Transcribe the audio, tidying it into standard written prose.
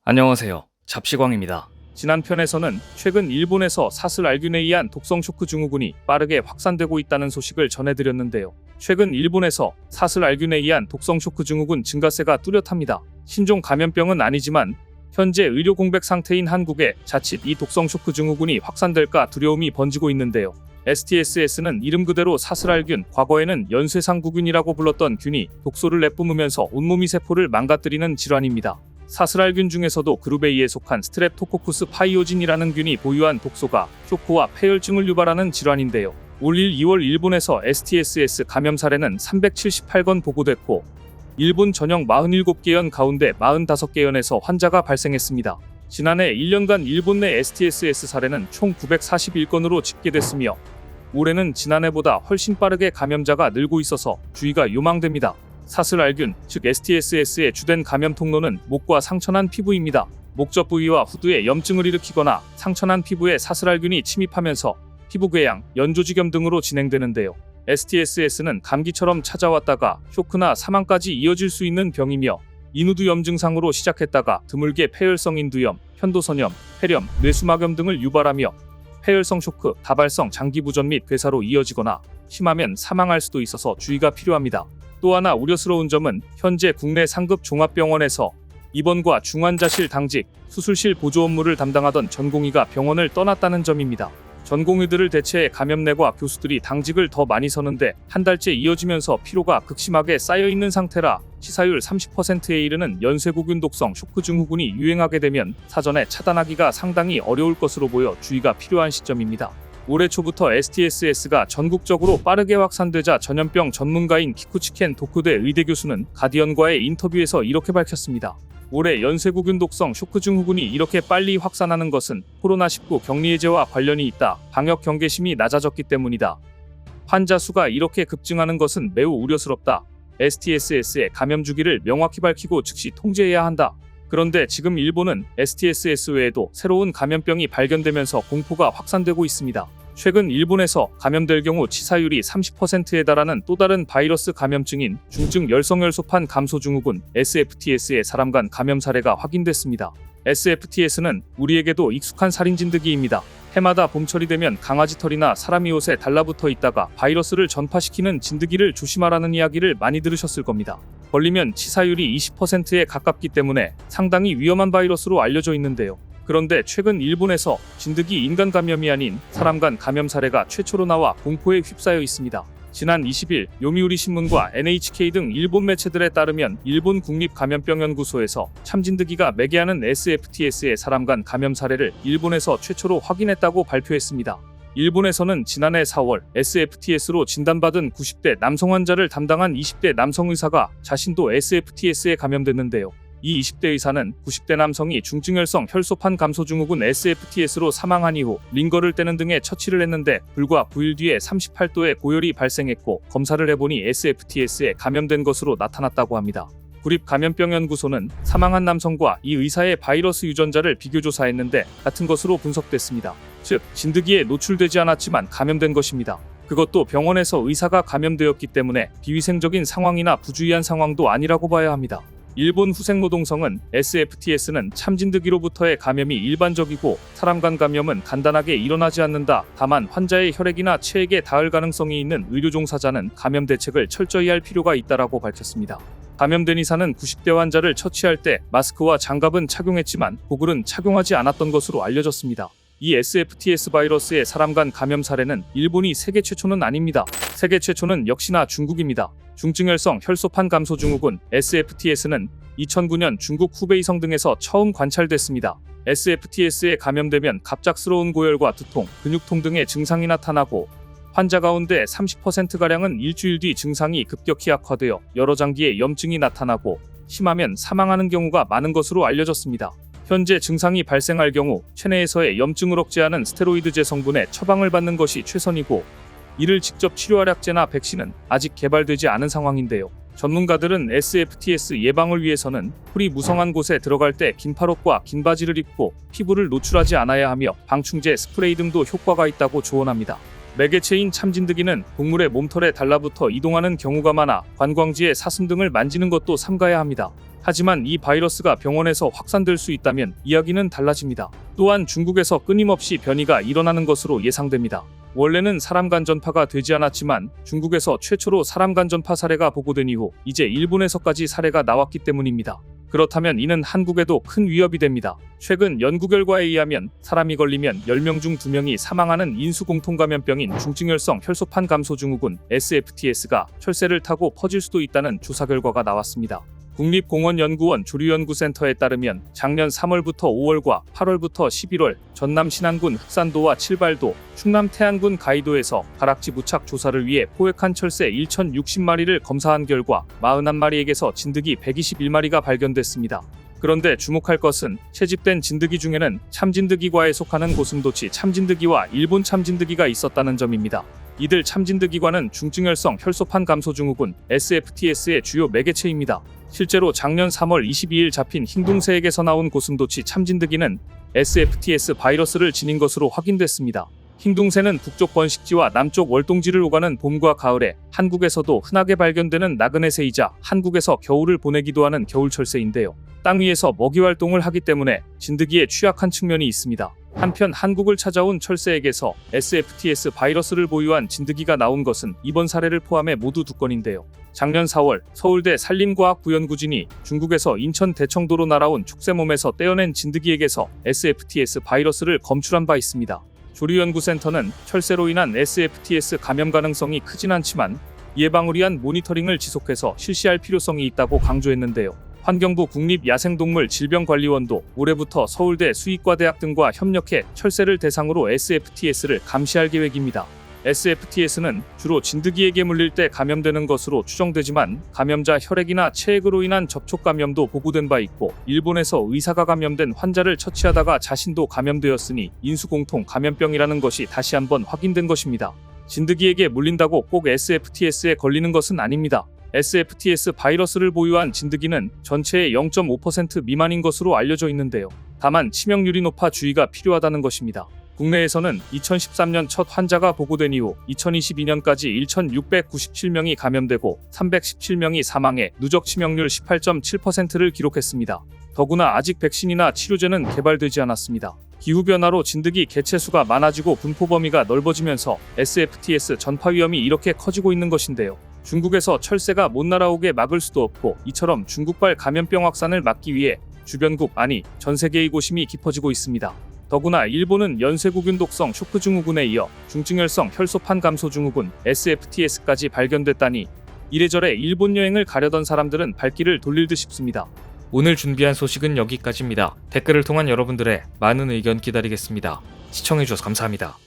안녕하세요. 잡시광입니다. 지난 편에서는 최근 일본에서 사슬알균에 의한 독성 쇼크 증후군이 빠르게 확산되고 있다는 소식을 전해드렸는데요. 최근 일본에서 사슬알균에 의한 독성 쇼크 증후군 증가세가 뚜렷합니다. 신종 감염병은 아니지만 현재 의료 공백 상태인 한국에 자칫 이 독성 쇼크 증후군이 확산될까 두려움이 번지고 있는데요. STSS는 이름 그대로 사슬알균, 과거에는 연쇄상구균이라고 불렀던 균이 독소를 내뿜으면서 온몸이 세포를 망가뜨리는 질환입니다. 사슬알균 중에서도 그룹A에 속한 스트랩토코쿠스 파이오진이라는 균이 보유한 독소가 쇼크와 폐혈증을 유발하는 질환인데요. 올 2월 일본에서 STSS 감염 사례는 378건 보고됐고 일본 전역 47개 현 가운데 45개 현에서 환자가 발생했습니다. 지난해 1년간 일본 내 STSS 사례는 총 941건으로 집계됐으며 올해는 지난해보다 훨씬 빠르게 감염자가 늘고 있어서 주의가 요망됩니다. 사슬알균, 즉 STSS의 주된 감염 통로는 목과 상처난 피부입니다. 목젖 부위와 후두에 염증을 일으키거나 상처난 피부에 사슬알균이 침입하면서 피부궤양, 연조직염 등으로 진행되는데요. STSS는 감기처럼 찾아왔다가 쇼크나 사망까지 이어질 수 있는 병이며 인후두염 증상으로 시작했다가 드물게 폐혈성 인두염, 편도선염, 폐렴, 뇌수막염 등을 유발하며 폐혈성 쇼크, 다발성 장기부전 및 괴사로 이어지거나 심하면 사망할 수도 있어서 주의가 필요합니다. 또 하나 우려스러운 점은 현재 국내 상급 종합병원에서 입원과 중환자실 당직, 수술실 보조 업무를 담당하던 전공의가 병원을 떠났다는 점입니다. 전공의들을 대체해 감염내과 교수들이 당직을 더 많이 서는데 한 달째 이어지면서 피로가 극심하게 쌓여있는 상태라 치사율 30%에 이르는 연쇄구균 독성 쇼크 증후군이 유행하게 되면 사전에 차단하기가 상당히 어려울 것으로 보여 주의가 필요한 시점입니다. 올해 초부터 STSS가 전국적으로 빠르게 확산되자 전염병 전문가인 키쿠치켄 도쿠대 의대 교수는 가디언과의 인터뷰에서 이렇게 밝혔습니다. 올해 연쇄구균 독성 쇼크 증후군이 이렇게 빨리 확산하는 것은 코로나19 격리 해제와 관련이 있다. 방역 경계심이 낮아졌기 때문이다. 환자 수가 이렇게 급증하는 것은 매우 우려스럽다. STSS의 감염 주기를 명확히 밝히고 즉시 통제해야 한다. 그런데 지금 일본은 STSS 외에도 새로운 감염병이 발견되면서 공포가 확산되고 있습니다. 최근 일본에서 감염될 경우 치사율이 30%에 달하는 또 다른 바이러스 감염증인 중증 열성열소판 감소 증후군 SFTS의 사람 간 감염 사례가 확인됐습니다. SFTS는 우리에게도 익숙한 살인 진드기입니다. 해마다 봄철이 되면 강아지 털이나 사람이 옷에 달라붙어 있다가 바이러스를 전파시키는 진드기를 조심하라는 이야기를 많이 들으셨을 겁니다. 걸리면 치사율이 20%에 가깝기 때문에 상당히 위험한 바이러스로 알려져 있는데요. 그런데 최근 일본에서 진드기 인간 감염이 아닌 사람 간 감염 사례가 최초로 나와 공포에 휩싸여 있습니다. 지난 20일 요미우리 신문과 NHK 등 일본 매체들에 따르면 일본 국립감염병연구소에서 참진드기가 매개하는 SFTS의 사람 간 감염 사례를 일본에서 최초로 확인했다고 발표했습니다. 일본에서는 지난해 4월 SFTS로 진단받은 90대 남성 환자를 담당한 20대 남성 의사가 자신도 SFTS에 감염됐는데요. 이 20대 의사는 90대 남성이 중증열성 혈소판 감소 증후군 SFTS로 사망한 이후 링거를 떼는 등의 처치를 했는데 불과 9일 뒤에 38도의 고열이 발생했고 검사를 해보니 SFTS에 감염된 것으로 나타났다고 합니다. 국립감염병연구소는 사망한 남성과 이 의사의 바이러스 유전자를 비교조사했는데 같은 것으로 분석됐습니다. 즉, 진드기에 노출되지 않았지만 감염된 것입니다. 그것도 병원에서 의사가 감염되었기 때문에 비위생적인 상황이나 부주의한 상황도 아니라고 봐야 합니다. 일본 후생노동성은 SFTS는 참진드기로부터의 감염이 일반적이고 사람 간 감염은 간단하게 일어나지 않는다. 다만 환자의 혈액이나 체액에 닿을 가능성이 있는 의료 종사자는 감염 대책을 철저히 할 필요가 있다라고 밝혔습니다. 감염된 의사는 90대 환자를 처치할 때 마스크와 장갑은 착용했지만 고글은 착용하지 않았던 것으로 알려졌습니다. 이 SFTS 바이러스의 사람 간 감염 사례는 일본이 세계 최초는 아닙니다. 세계 최초는 역시나 중국입니다. 중증열성 혈소판 감소 증후군 SFTS는 2009년 중국 후베이성 등에서 처음 관찰됐습니다. SFTS에 감염되면 갑작스러운 고열과 두통, 근육통 등의 증상이 나타나고 환자 가운데 30%가량은 일주일 뒤 증상이 급격히 악화되어 여러 장기에 염증이 나타나고 심하면 사망하는 경우가 많은 것으로 알려졌습니다. 현재 증상이 발생할 경우 체내에서의 염증을 억제하는 스테로이드제 성분의 처방을 받는 것이 최선이고 이를 직접 치료할 약제나 백신은 아직 개발되지 않은 상황인데요. 전문가들은 SFTS 예방을 위해서는 풀이 무성한 곳에 들어갈 때 긴 팔옷과 긴 바지를 입고 피부를 노출하지 않아야 하며 방충제, 스프레이 등도 효과가 있다고 조언합니다. 매개체인 참진드기는 동물의 몸털에 달라붙어 이동하는 경우가 많아 관광지의 사슴 등을 만지는 것도 삼가야 합니다. 하지만 이 바이러스가 병원에서 확산될 수 있다면 이야기는 달라집니다. 또한 중국에서 끊임없이 변이가 일어나는 것으로 예상됩니다. 원래는 사람 간 전파가 되지 않았지만 중국에서 최초로 사람 간 전파 사례가 보고된 이후 이제 일본에서까지 사례가 나왔기 때문입니다. 그렇다면 이는 한국에도 큰 위협이 됩니다. 최근 연구 결과에 의하면 사람이 걸리면 10명 중 2명이 사망하는 인수공통감염병인 중증열성 혈소판 감소증후군 SFTS가 철새를 타고 퍼질 수도 있다는 조사 결과가 나왔습니다. 국립공원연구원 조류연구센터에 따르면 작년 3월부터 5월과 8월부터 11월 전남 신안군 흑산도와 칠발도, 충남 태안군 가이도에서 가락지 부착 조사를 위해 포획한 철새 1,060마리를 검사한 결과 41마리에게서 진드기 121마리가 발견됐습니다. 그런데 주목할 것은 채집된 진드기 중에는 참진드기과에 속하는 고슴도치 참진드기와 일본 참진드기가 있었다는 점입니다. 이들 참진드기과는 중증열성 혈소판 감소증후군 SFTS의 주요 매개체입니다. 실제로 작년 3월 22일 잡힌 흰둥새에게서 나온 고슴도치 참진드기는 SFTS 바이러스를 지닌 것으로 확인됐습니다. 흰둥새는 북쪽 번식지와 남쪽 월동지를 오가는 봄과 가을에 한국에서도 흔하게 발견되는 나그네 새이자 한국에서 겨울을 보내기도 하는 겨울철새인데요. 땅 위에서 먹이 활동을 하기 때문에 진드기에 취약한 측면이 있습니다. 한편 한국을 찾아온 철새에게서 SFTS 바이러스를 보유한 진드기가 나온 것은 이번 사례를 포함해 모두 2건인데요. 작년 4월 서울대 산림과학부연구진이 중국에서 인천 대청도로 날아온 축새몸에서 떼어낸 진드기에게서 SFTS 바이러스를 검출한 바 있습니다. 조류연구센터는 철새로 인한 SFTS 감염 가능성이 크진 않지만 예방을 위한 모니터링을 지속해서 실시할 필요성이 있다고 강조했는데요. 환경부 국립야생동물질병관리원도 올해부터 서울대 수의과대학 등과 협력해 철새를 대상으로 SFTS를 감시할 계획입니다. SFTS는 주로 진드기에게 물릴 때 감염되는 것으로 추정되지만 감염자 혈액이나 체액으로 인한 접촉 감염도 보고된 바 있고 일본에서 의사가 감염된 환자를 처치하다가 자신도 감염되었으니 인수공통 감염병이라는 것이 다시 한번 확인된 것입니다. 진드기에게 물린다고 꼭 SFTS에 걸리는 것은 아닙니다. SFTS 바이러스를 보유한 진드기는 전체의 0.5% 미만인 것으로 알려져 있는데요. 다만 치명률이 높아 주의가 필요하다는 것입니다. 국내에서는 2013년 첫 환자가 보고된 이후 2022년까지 1,697명이 감염되고 317명이 사망해 누적 치명률 18.7%를 기록했습니다. 더구나 아직 백신이나 치료제는 개발되지 않았습니다. 기후변화로 진드기 개체수가 많아지고 분포 범위가 넓어지면서 SFTS 전파 위험이 이렇게 커지고 있는 것인데요. 중국에서 철새가 못 날아오게 막을 수도 없고 이처럼 중국발 감염병 확산을 막기 위해 주변국 아니 전 세계의 고심이 깊어지고 있습니다. 더구나 일본은 연쇄구균 독성 쇼크 증후군에 이어 중증열성 혈소판 감소 증후군 SFTS까지 발견됐다니 이래저래 일본 여행을 가려던 사람들은 발길을 돌릴 듯 싶습니다. 오늘 준비한 소식은 여기까지입니다. 댓글을 통한 여러분들의 많은 의견 기다리겠습니다. 시청해주셔서 감사합니다.